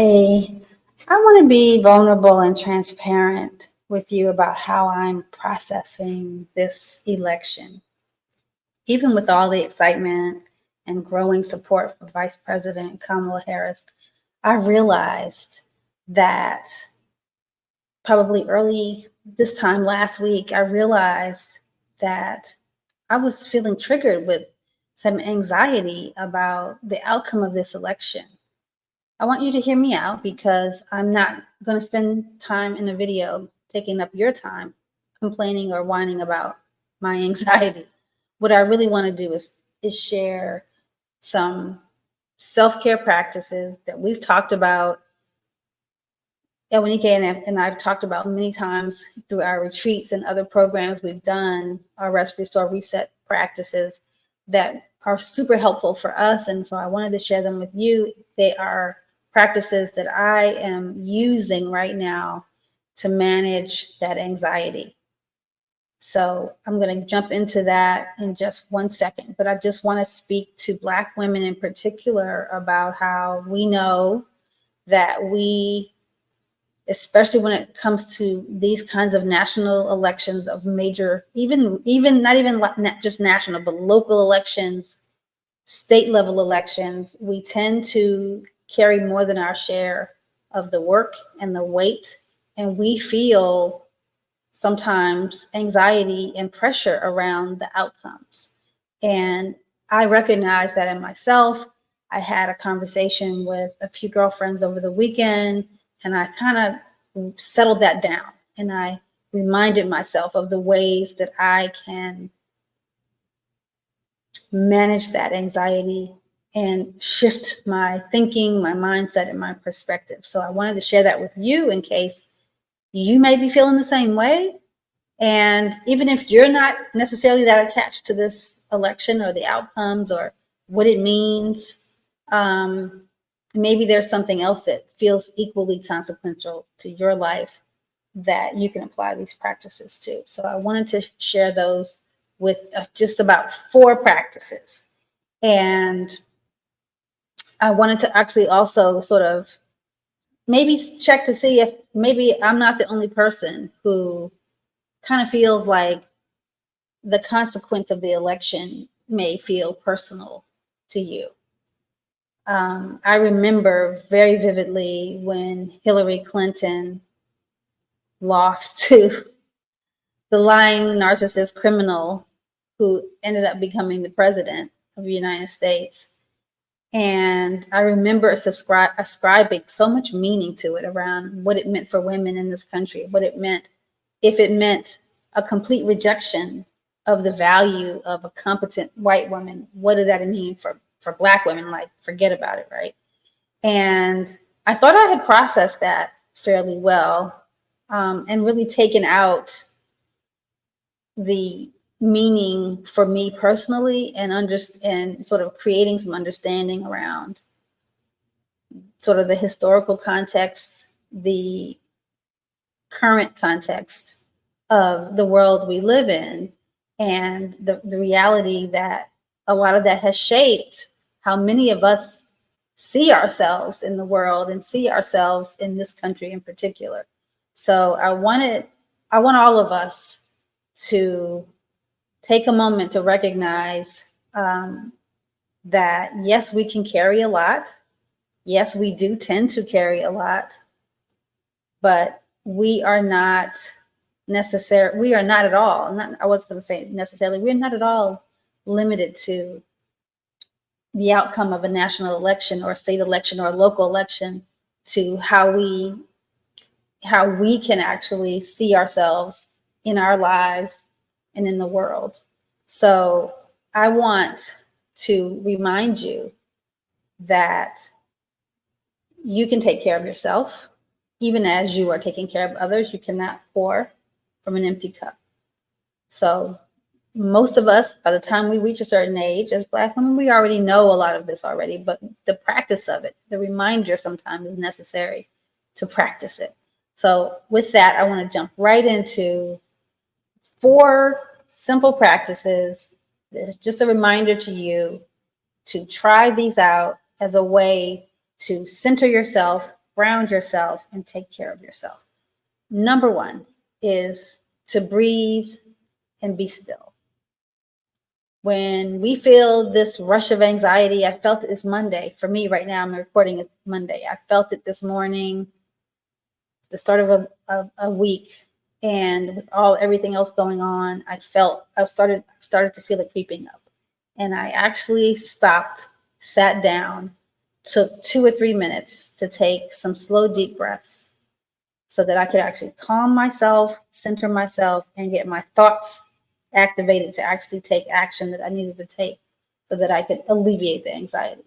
Hey, I want to be vulnerable and transparent with you about how I'm processing this election. Even with all the excitement and growing support for Vice President Kamala Harris, I realized that probably early this time last week, I realized that I was feeling triggered with some anxiety about the outcome of this election. I want you to hear me out because I'm not going to spend time in a video taking up your time complaining or whining about my anxiety. What I really want to do is share some self-care practices that we've talked about. Ewanike and I've talked about many times through our retreats and other programs we've done, our Rest, Restore, Reset practices that are super helpful for us. And so I wanted to share them with you. They are practices that I am using right now to manage that anxiety. So I'm going to jump into that in just 1 second, but I just want to speak to Black women in particular about how we know that we, especially when it comes to these kinds of national elections of major, even not even just national, but local elections, state level elections, we tend to carry more than our share of the work and the weight. And we feel sometimes anxiety and pressure around the outcomes. And I recognize that in myself. I had a conversation with a few girlfriends over the weekend, and I kind of settled that down. And I reminded myself of the ways that I can manage that anxiety and shift my thinking, my mindset, and my perspective. So I wanted to share that with you in case you may be feeling the same way. And even if you're not necessarily that attached to this election or the outcomes or what it means, maybe there's something else that feels equally consequential to your life that you can apply these practices to. So I wanted to share those with just about 4 practices. And I wanted to actually also sort of maybe check to see if maybe I'm not the only person who kind of feels like the consequence of the election may feel personal to you. I remember very vividly when Hillary Clinton lost to the lying narcissist criminal who ended up becoming the president of the United States. And I remember ascribing so much meaning to it around what it meant for women in this country, what it meant, if it meant a complete rejection of the value of a competent white woman, what does that mean for Black women? Like, forget about it, right? And I thought I had processed that fairly well, and really taken out the meaning for me personally and sort of creating some understanding around sort of the historical context, the current context of the world we live in, and the reality that a lot of that has shaped how many of us see ourselves in the world and see ourselves in this country in particular. So I want all of us to take a moment to recognize that, yes, we can carry a lot. Yes, we do tend to carry a lot, but we are not at all, I wasn't going to say necessarily, we're not at all limited to the outcome of a national election or a state election or a local election to how we can actually see ourselves in our lives and in the world. So I want to remind you that you can take care of yourself. Even as you are taking care of others, you cannot pour from an empty cup. So most of us, by the time we reach a certain age as Black women, we already know a lot of this already, but the practice of it, the reminder sometimes is necessary to practice it. So with that, I want to jump right into 4 simple practices. Just a reminder to you to try these out as a way to center yourself, ground yourself and take care of yourself. Number one is to breathe and be still. When we feel this rush of anxiety, I felt it this Monday. For me right now, I'm recording it Monday. I felt it this morning, the start of a week. And with everything else going on, I started to feel it creeping up. And I actually stopped, sat down, took 2 or 3 minutes to take some slow, deep breaths so that I could actually calm myself, center myself, and get my thoughts activated to actually take action that I needed to take so that I could alleviate the anxiety.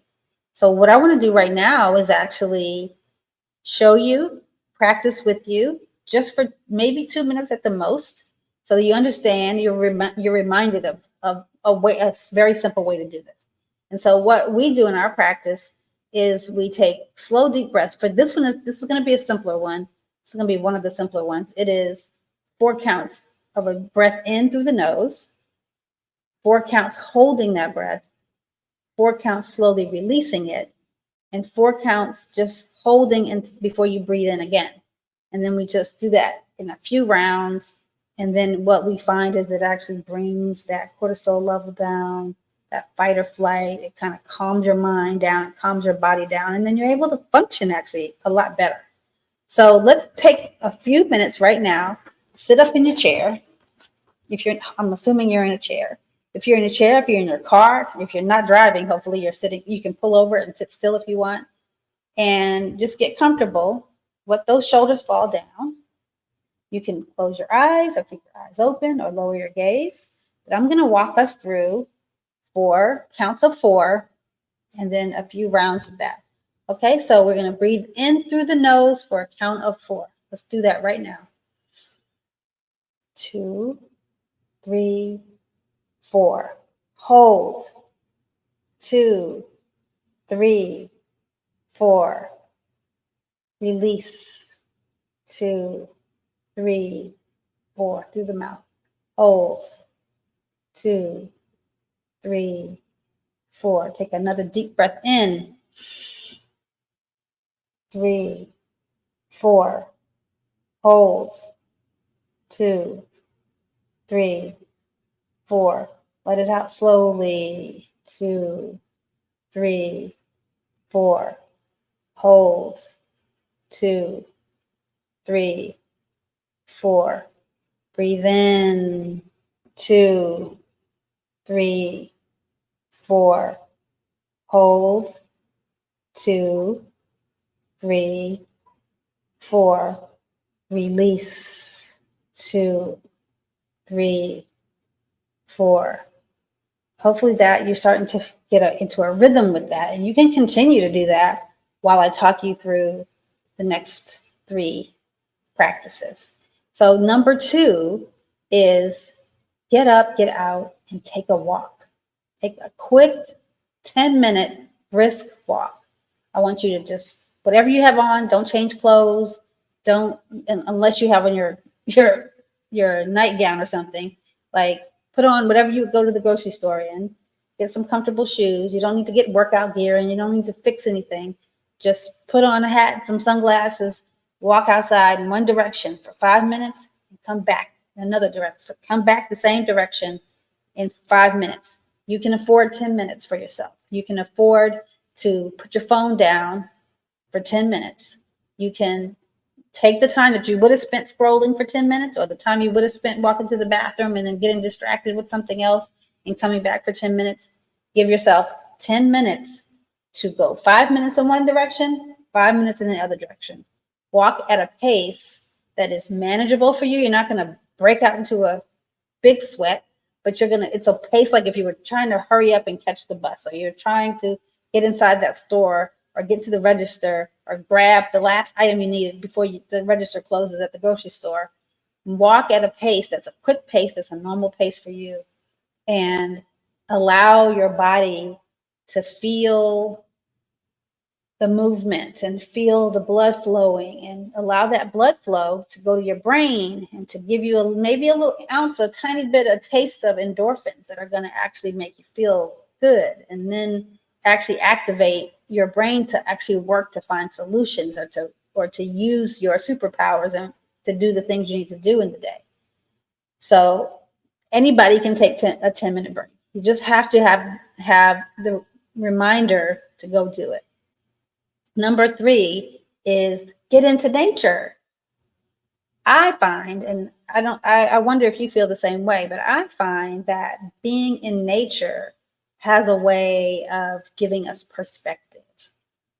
So what I want to do right now is actually show you, practice with you, just for maybe 2 minutes at the most, so you understand, you're reminded of a very simple way to do this. And so what we do in our practice is we take slow, deep breaths. For this one, this is going to be a simpler one. This is going to be one of the simpler ones. It is 4 counts of a breath in through the nose, 4 counts holding that breath, 4 counts slowly releasing it, and 4 counts just holding in before you breathe in again. And then we just do that in a few rounds. And then what we find is it actually brings that cortisol level down, that fight or flight. It kind of calms your mind down, it calms your body down, and then you're able to function actually a lot better. So let's take a few minutes right now. Sit up in your chair. I'm assuming you're in a chair. If you're in a chair, if you're in your car, if you're not driving, hopefully you're sitting, you can pull over and sit still if you want. And just get comfortable. Let those shoulders fall down. You can close your eyes or keep your eyes open or lower your gaze. But I'm going to walk us through 4 counts of 4 and then a few rounds of that. Okay, so we're going to breathe in through the nose for a count of 4. Let's do that right now. 2, 3, 4. Hold. 2, 3, 4. Release. 2, 3, 4. Through the mouth. Hold. 2, 3, 4. Take another deep breath in. 3, 4. Hold. 2, 3, 4. Let it out slowly. 2, 3, 4. Hold. 2, 3, 4. Breathe in. 2, 3, 4. Hold. 2, 3, 4. Release. 2, 3, 4. Hopefully that you're starting to get into a rhythm with that. And you can continue to do that while I talk you through the next 3 practices. So number 2 is get up, get out, and take a walk. Take a quick 10-minute brisk walk. I want you to just, whatever you have on, don't change clothes. Don't, unless you have on your nightgown or something, like put on whatever you would go to the grocery store in, get some comfortable shoes. You don't need to get workout gear and you don't need to fix anything. Just put on a hat and some sunglasses, walk outside in one direction for 5 minutes and come back in another direction. Come back the same direction in 5 minutes. You can afford 10 minutes for yourself. You can afford to put your phone down for 10 minutes. You can take the time that you would have spent scrolling for 10 minutes or the time you would have spent walking to the bathroom and then getting distracted with something else and coming back for 10 minutes. Give yourself 10 minutes to go 5 minutes in one direction, 5 minutes in the other direction. Walk at a pace that is manageable for you. You're not going to break out into a big sweat, but it's a pace like if you were trying to hurry up and catch the bus, or you're trying to get inside that store or get to the register or grab the last item you needed before the register closes at the grocery store. Walk at a pace that's a quick pace, that's a normal pace for you, and allow your body to feel the movement and feel the blood flowing, and allow that blood flow to go to your brain and to give you maybe a little ounce, a tiny bit, a taste of endorphins that are going to actually make you feel good, and then actually activate your brain to actually work to find solutions or to or to use your superpowers and to do the things you need to do in the day. So anybody can take a 10-minute break. You just have to have the reminder to go do it. Number 3 is get into nature. I find, and I wonder if you feel the same way, but I find that being in nature has a way of giving us perspective.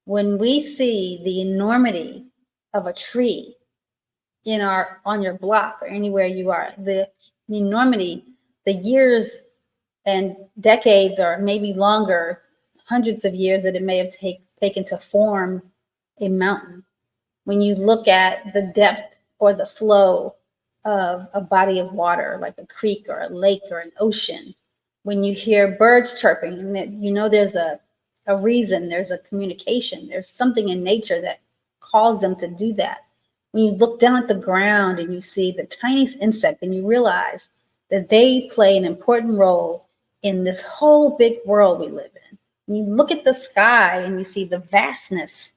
When we see the enormity of a tree on your block or anywhere you are, the enormity, the years and decades or maybe longer, hundreds of years that it may have taken to form a mountain. When you look at the depth or the flow of a body of water, like a creek or a lake or an ocean, when you hear birds chirping, and there's a reason, there's a communication, there's something in nature that calls them to do that. When you look down at the ground and you see the tiniest insect and you realize that they play an important role in this whole big world we live in. When you look at the sky and you see the vastness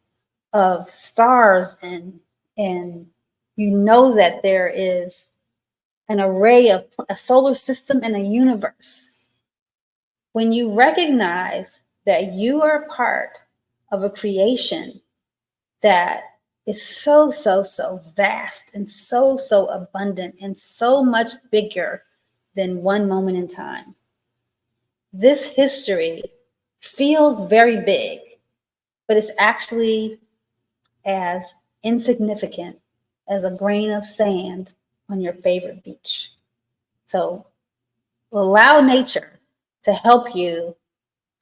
of stars and you know that there is an array of a solar system and a universe. When you recognize that you are part of a creation that is so vast and so abundant and so much bigger than one moment in time. This history feels very big, but it's actually as insignificant as a grain of sand on your favorite beach. So allow nature to help you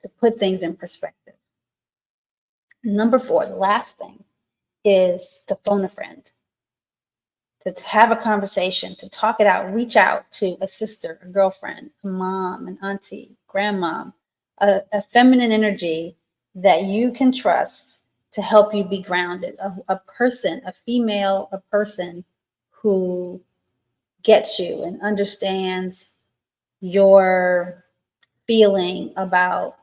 to put things in perspective. Number 4, the last thing, is to phone a friend, to have a conversation, to talk it out, reach out to a sister, a girlfriend, a mom, an auntie, grandmom, a feminine energy that you can trust to help you be grounded, a person, a female, a person who gets you and understands your feeling about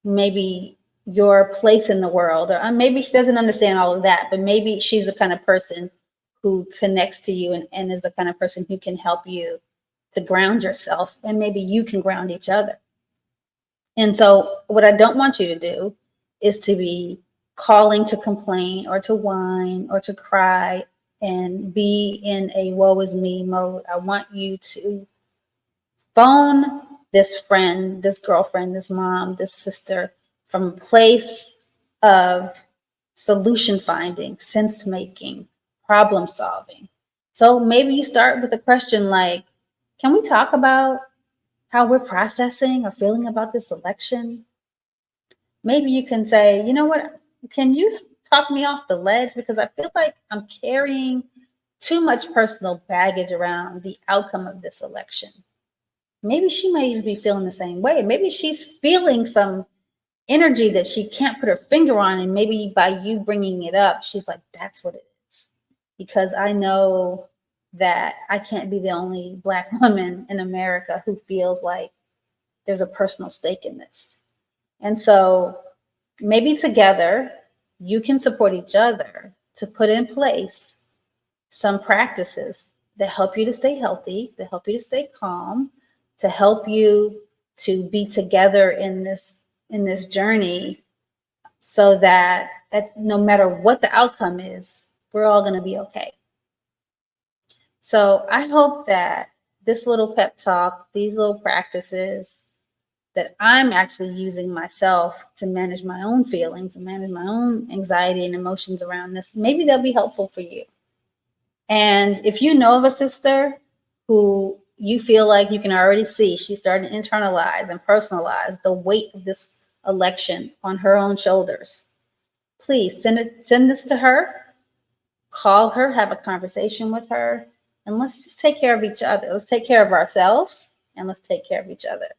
maybe your place in the world, or maybe she doesn't understand all of that, but maybe she's the kind of person who connects to you and is the kind of person who can help you to ground yourself, and maybe you can ground each other. And so what I don't want you to do is to be calling to complain or to whine or to cry and be in a woe is me mode. I want you to phone this friend, this girlfriend, this mom, this sister from a place of solution finding, sense making, problem solving. So maybe you start with a question like, can we talk about how we're processing or feeling about this election? Maybe you can say, you know what, can you talk me off the ledge? Because I feel like I'm carrying too much personal baggage around the outcome of this election. Maybe she might even be feeling the same way. Maybe she's feeling some energy that she can't put her finger on. And maybe by you bringing it up, she's like, that's what it is. Because I know that I can't be the only Black woman in America who feels like there's a personal stake in this. And so maybe together you can support each other to put in place some practices that help you to stay healthy, to help you to stay calm, to help you to be together in this journey, so that no matter what the outcome is, we're all going to be okay. So I hope that this little pep talk, these little practices that I'm actually using myself to manage my own feelings and manage my own anxiety and emotions around this, maybe they'll be helpful for you. And if you know of a sister who you feel like you can already see she's starting to internalize and personalize the weight of this election on her own shoulders, please send this to her, call her, have a conversation with her, and let's just take care of each other. Let's take care of ourselves and let's take care of each other.